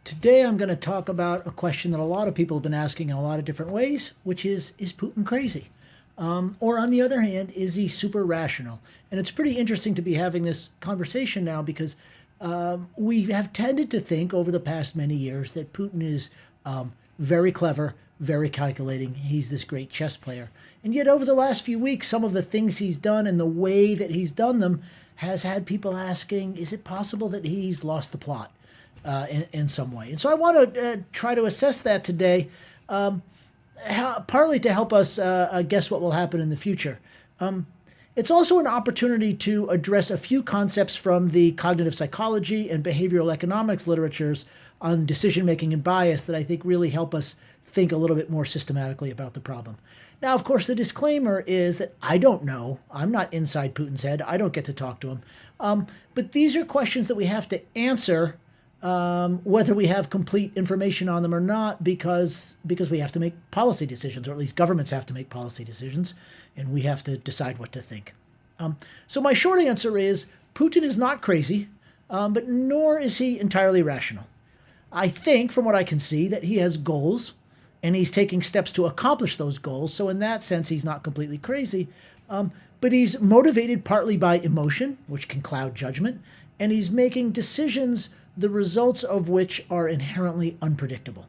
Today I'm going to talk about a question that a lot of people have been asking in a lot of different ways, which is Putin crazy? Or on the other hand, is he super rational? And it's pretty interesting to be having this conversation now because we have tended to think over the past many years that Putin is very clever, very calculating. He's this great chess player. And yet over the last few weeks, some of the things he's done and the way that he's done them has had people asking, is it possible that he's lost the plot in some way? And so I want to try to assess that today, partly to help us guess what will happen in the future. It's also an opportunity to address a few concepts from the cognitive psychology and behavioral economics literatures on decision-making and bias that I think really help us think a little bit more systematically about the problem. Now, of course, the disclaimer is that I don't know. I'm not inside Putin's head. I don't get to talk to him. But these are questions that we have to answer whether we have complete information on them or not, because we have to make policy decisions, or at least governments have to make policy decisions, and we have to decide what to think. So my short answer is Putin is not crazy, but nor is he entirely rational. I think, from what I can see, that he has goals, and he's taking steps to accomplish those goals. So in that sense, he's not completely crazy, but he's motivated partly by emotion, which can cloud judgment, and he's making decisions the results of which are inherently unpredictable.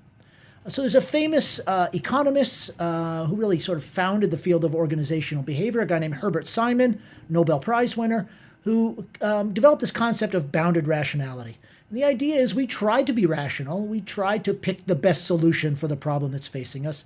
So there's a famous economist who really sort of founded the field of organizational behavior, a guy named Herbert Simon, Nobel Prize winner, who developed this concept of bounded rationality. And the idea is we try to be rational, we try to pick the best solution for the problem that's facing us,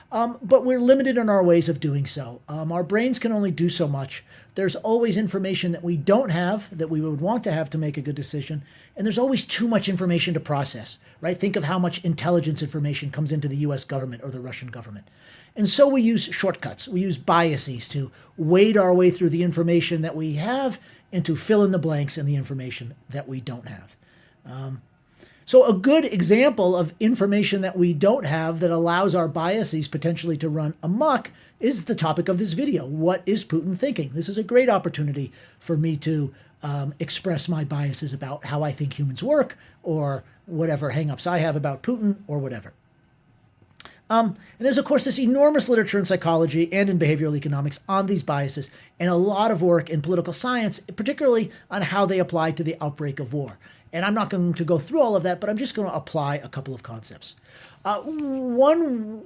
but we're limited in our ways of doing so. Our brains can only do so much. There's always information that we don't have that we would want to have to make a good decision. And there's always too much information to process, right? Think of how much intelligence information comes into the US government or the Russian government. And so we use shortcuts. We use biases to wade our way through the information that we have and to fill in the blanks in the information that we don't have. So a good example of information that we don't have that allows our biases potentially to run amok is the topic of this video. What is Putin thinking? This is a great opportunity for me to express my biases about how I think humans work, or whatever hangups I have about Putin, or whatever. And there's, of course, this enormous literature in psychology and in behavioral economics on these biases, and a lot of work in political science, particularly on how they apply to the outbreak of war. And I'm not going to go through all of that, but I'm just going to apply a couple of concepts. One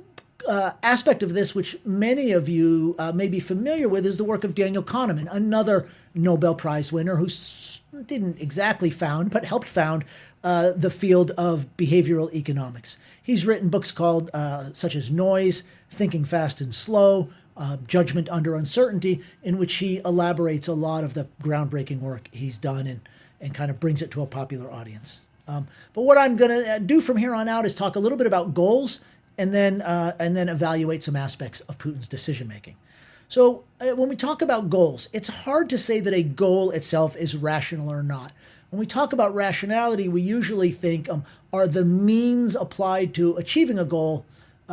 aspect of this, which many of you may be familiar with, is the work of Daniel Kahneman, another Nobel Prize winner who didn't exactly found, but helped found the field of behavioral economics. He's written books called such as Noise, Thinking Fast and Slow, Judgment Under Uncertainty, in which he elaborates a lot of the groundbreaking work he's done and kind of brings it to a popular audience. But what I'm going to do from here on out is talk a little bit about goals and then evaluate some aspects of Putin's decision-making. So when we talk about goals, it's hard to say that a goal itself is rational or not. When we talk about rationality, we usually think, are the means applied to achieving a goal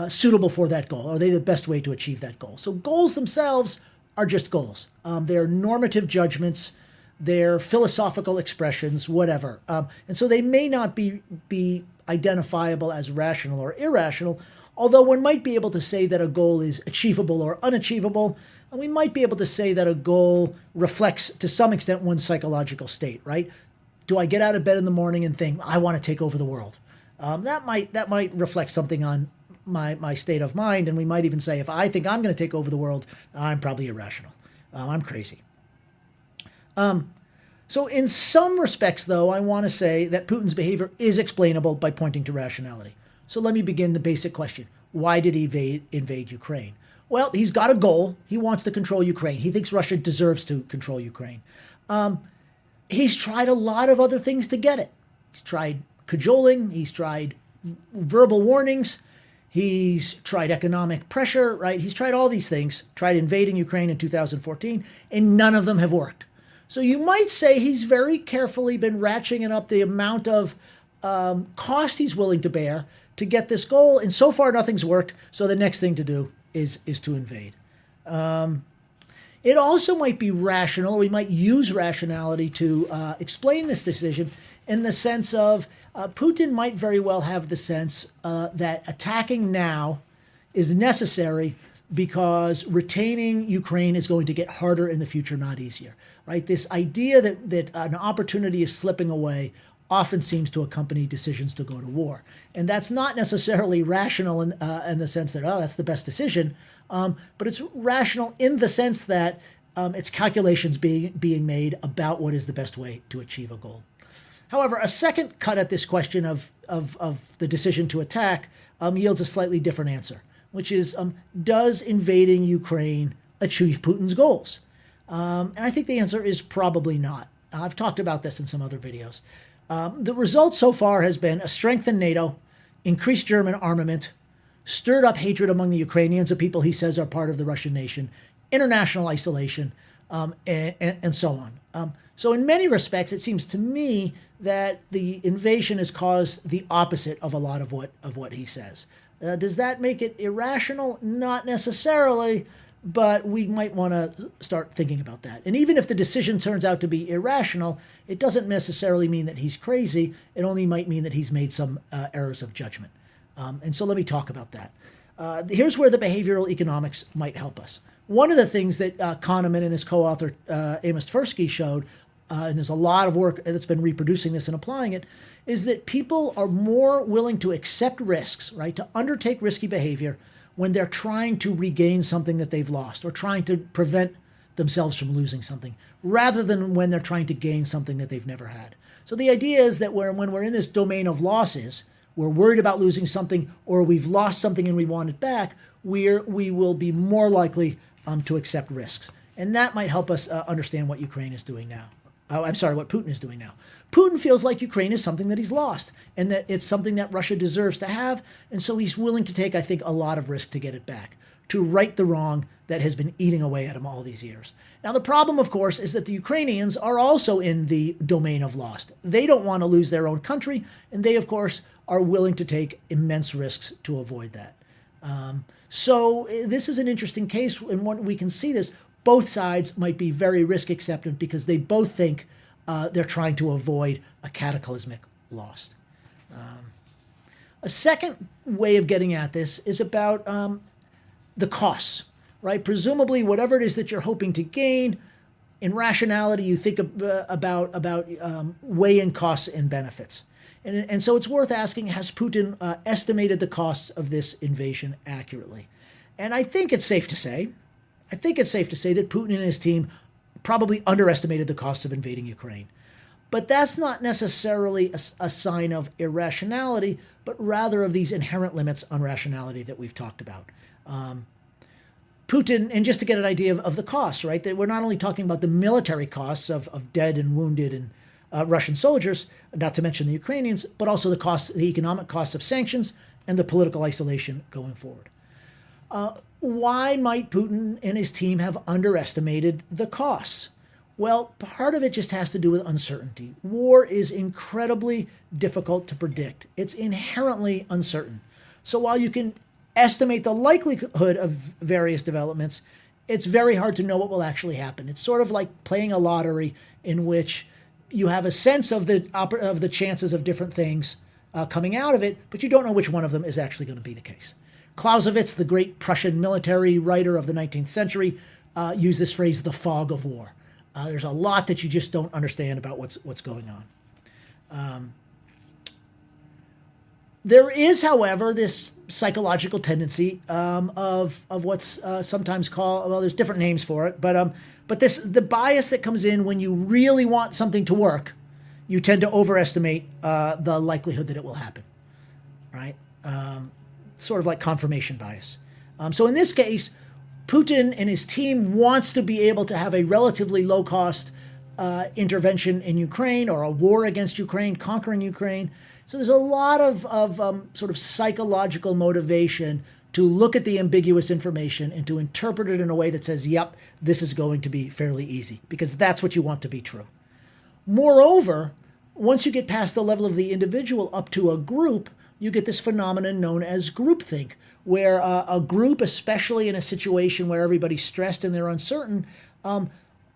suitable for that goal? Are they the best way to achieve that goal? So goals themselves are just goals. They're normative judgments. They're philosophical expressions, whatever. And so they may not be identifiable as rational or irrational, although one might be able to say that a goal is achievable or unachievable. And we might be able to say that a goal reflects, to some extent, one's psychological state, right? Do I get out of bed in the morning and think, I want to take over the world? That might reflect something on my state of mind. And we might even say, if I think I'm going to take over the world, I'm probably irrational. I'm crazy. So in some respects, though, I want to say that Putin's behavior is explainable by pointing to rationality. So let me begin the basic question. Why did he invade Ukraine? Well, he's got a goal. He wants to control Ukraine. He thinks Russia deserves to control Ukraine. He's tried a lot of other things to get it. He's tried cajoling. He's tried verbal warnings. He's tried economic pressure, right? He's tried all these things, tried invading Ukraine in 2014, and none of them have worked. So you might say he's very carefully been ratcheting up the amount of cost he's willing to bear to get this goal, and so far nothing's worked, so the next thing to do is to invade. It also might be rational, or we might use rationality to explain this decision, in the sense of Putin might very well have the sense that attacking now is necessary because retaining Ukraine is going to get harder in the future, not easier, right? This idea that an opportunity is slipping away often seems to accompany decisions to go to war. And that's not necessarily rational in the sense that, oh, that's the best decision, but it's rational in the sense that it's calculations being made about what is the best way to achieve a goal. However, a second cut at this question of the decision to attack yields a slightly different answer, which is, does invading Ukraine achieve Putin's goals? And I think the answer is probably not. I've talked about this in some other videos. The result so far has been a strengthened NATO, increased German armament, stirred up hatred among the Ukrainians, the people he says are part of the Russian nation, international isolation, and so on. So in many respects, it seems to me that the invasion has caused the opposite of a lot of what he says. Does that make it irrational? Not necessarily, but we might want to start thinking about that. And even if the decision turns out to be irrational, it doesn't necessarily mean that he's crazy. It only might mean that he's made some errors of judgment. And so let me talk about that. Here's where the behavioral economics might help us. One of the things that Kahneman and his co-author Amos Tversky showed, and there's a lot of work that's been reproducing this and applying it, is that people are more willing to accept risks, right, to undertake risky behavior when they're trying to regain something that they've lost or trying to prevent themselves from losing something, rather than when they're trying to gain something that they've never had. So the idea is that when we're in this domain of losses, we're worried about losing something, or we've lost something and we want it back, we will be more likely to accept risks. And that might help us understand what Ukraine is doing now. What Putin is doing now. Putin feels like Ukraine is something that he's lost and that it's something that Russia deserves to have. And so he's willing to take, I think, a lot of risk to get it back, to right the wrong that has been eating away at him all these years. Now, the problem, of course, is that the Ukrainians are also in the domain of lost. They don't want to lose their own country, and they, of course, are willing to take immense risks to avoid that. So this is an interesting case, and what we can see this. Both sides might be very risk acceptant because they both think they're trying to avoid a cataclysmic loss. A second way of getting at this is about the costs, right? Presumably, whatever it is that you're hoping to gain, in rationality, you think about weighing costs and benefits. And so it's worth asking, has Putin estimated the costs of this invasion accurately? And I think it's safe to say that Putin and his team probably underestimated the costs of invading Ukraine. But that's not necessarily a sign of irrationality, but rather of these inherent limits on rationality that we've talked about. Putin, and just to get an idea of the costs, right, that we're not only talking about the military costs of dead and wounded and Russian soldiers, not to mention the Ukrainians, but also the economic costs of sanctions and the political isolation going forward. Why might Putin and his team have underestimated the costs? Well, part of it just has to do with uncertainty. War is incredibly difficult to predict. It's inherently uncertain. So while you can estimate the likelihood of various developments, it's very hard to know what will actually happen. It's sort of like playing a lottery in which you have a sense of the chances of different things coming out of it, but you don't know which one of them is actually going to be the case. Clausewitz, the great Prussian military writer of the 19th century, used this phrase, the fog of war. There's a lot that you just don't understand about what's going on. There is, however, this psychological tendency of what's sometimes called, well, there's different names for it, but the bias that comes in when you really want something to work, you tend to overestimate the likelihood that it will happen, right? Sort of like confirmation bias. So in this case, Putin and his team wants to be able to have a relatively low-cost intervention in Ukraine or a war against Ukraine, conquering Ukraine. So there's a lot of sort of psychological motivation to look at the ambiguous information and to interpret it in a way that says, yep, this is going to be fairly easy, because that's what you want to be true. Moreover, once you get past the level of the individual up to a group, you get this phenomenon known as groupthink, where a group, especially in a situation where everybody's stressed and they're uncertain,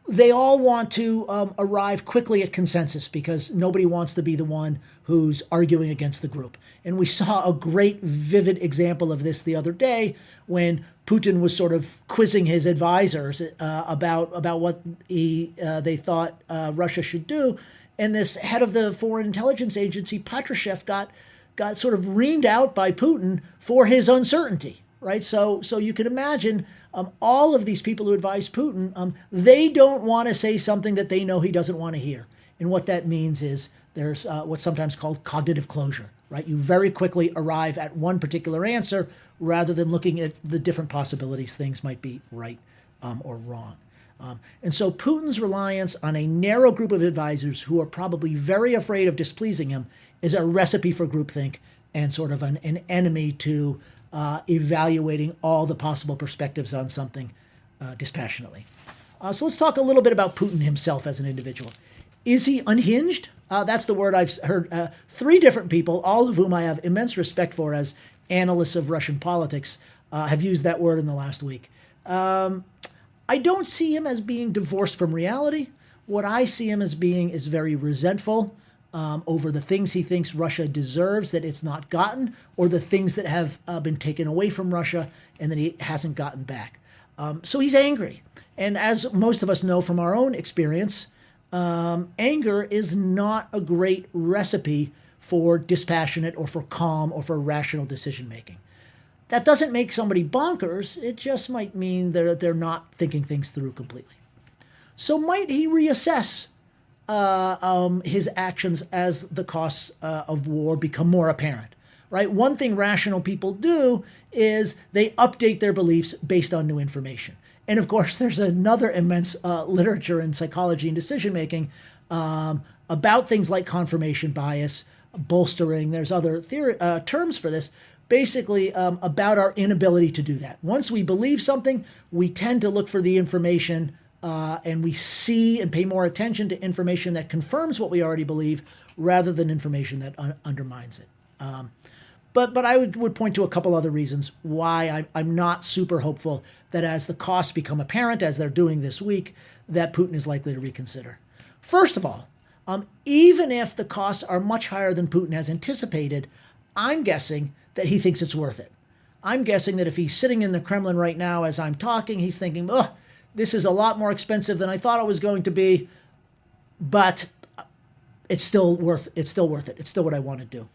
they all want to arrive quickly at consensus because nobody wants to be the one who's arguing against the group. And we saw a great, vivid example of this the other day when Putin was sort of quizzing his advisors about what they thought Russia should do. And this head of the Foreign Intelligence Agency, Patrushev, got sort of reamed out by Putin for his uncertainty, right? So you can imagine all of these people who advise Putin, they don't want to say something that they know he doesn't want to hear. And what that means is there's what's sometimes called cognitive closure, right? You very quickly arrive at one particular answer rather than looking at the different possibilities things might be right or wrong. And so Putin's reliance on a narrow group of advisors who are probably very afraid of displeasing him is a recipe for groupthink and sort of an enemy to evaluating all the possible perspectives on something dispassionately. So let's talk a little bit about Putin himself as an individual. Is he unhinged? That's the word I've heard. Three different people, all of whom I have immense respect for as analysts of Russian politics, have used that word in the last week. I don't see him as being divorced from reality. What I see him as being is very resentful over the things he thinks Russia deserves that it's not gotten, or the things that have been taken away from Russia and that he hasn't gotten back. So he's angry. And as most of us know from our own experience, anger is not a great recipe for dispassionate or for calm or for rational decision making. That doesn't make somebody bonkers. It just might mean they're not thinking things through completely. So might he reassess his actions as the costs of war become more apparent, right? One thing rational people do is they update their beliefs based on new information. And of course, there's another immense literature in psychology and decision-making about things like confirmation bias, bolstering. There's other terms for this, basically about our inability to do that. Once we believe something, we tend to look for the information and we see and pay more attention to information that confirms what we already believe rather than information that undermines it. But I would point to a couple other reasons why I'm not super hopeful that as the costs become apparent, as they're doing this week, that Putin is likely to reconsider. First of all, even if the costs are much higher than Putin has anticipated, I'm guessing that he thinks it's worth it. I'm guessing that if he's sitting in the Kremlin right now as I'm talking, he's thinking, oh, this is a lot more expensive than I thought it was going to be, but it's still worth it. It's still what I want to do.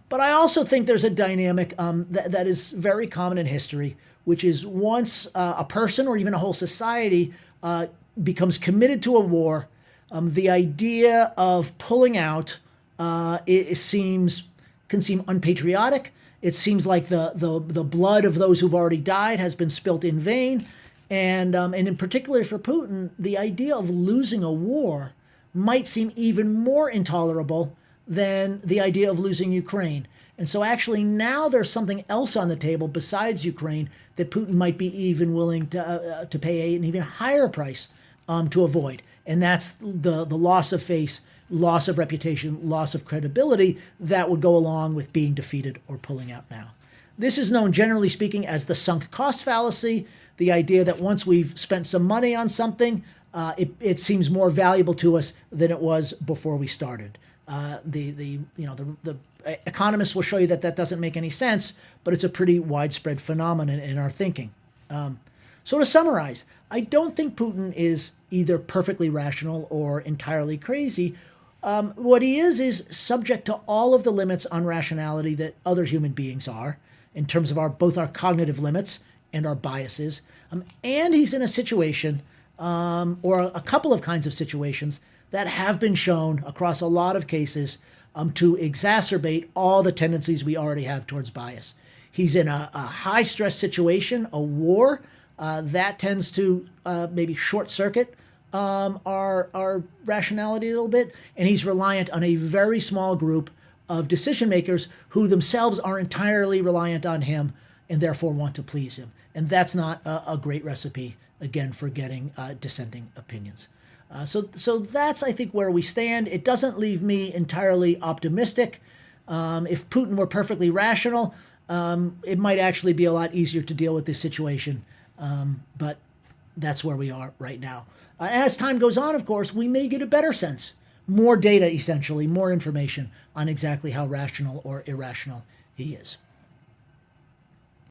But I also think there's a dynamic that is very common in history, which is once a person or even a whole society becomes committed to a war, the idea of pulling out can seem unpatriotic. It seems like the blood of those who've already died has been spilt in vain. And in particular for Putin, the idea of losing a war might seem even more intolerable than the idea of losing Ukraine. And so actually now there's something else on the table besides Ukraine that Putin might be even willing to pay an even higher price to avoid. And that's the loss of face, loss of reputation, loss of credibility that would go along with being defeated or pulling out now. This is known, generally speaking, as the sunk cost fallacy, the idea that once we've spent some money on something, it seems more valuable to us than it was before we started. The economists will show you that doesn't make any sense, but it's a pretty widespread phenomenon in our thinking. So to summarize, I don't think Putin is either perfectly rational or entirely crazy. What he is subject to all of the limits on rationality that other human beings are, in terms of both our cognitive limits and our biases. And he's in a situation, or a couple of kinds of situations, that have been shown across a lot of cases to exacerbate all the tendencies we already have towards bias. He's in a high-stress situation, a war, that tends to maybe short-circuit our rationality a little bit, and he's reliant on a very small group of decision makers who themselves are entirely reliant on him and therefore want to please him. And that's not a great recipe, again, for getting dissenting opinions. So that's, I think, where we stand. It doesn't leave me entirely optimistic. If Putin were perfectly rational, it might actually be a lot easier to deal with this situation. But that's where we are right now. As time goes on, of course, we may get a better sense, more data essentially, more information on exactly how rational or irrational he is.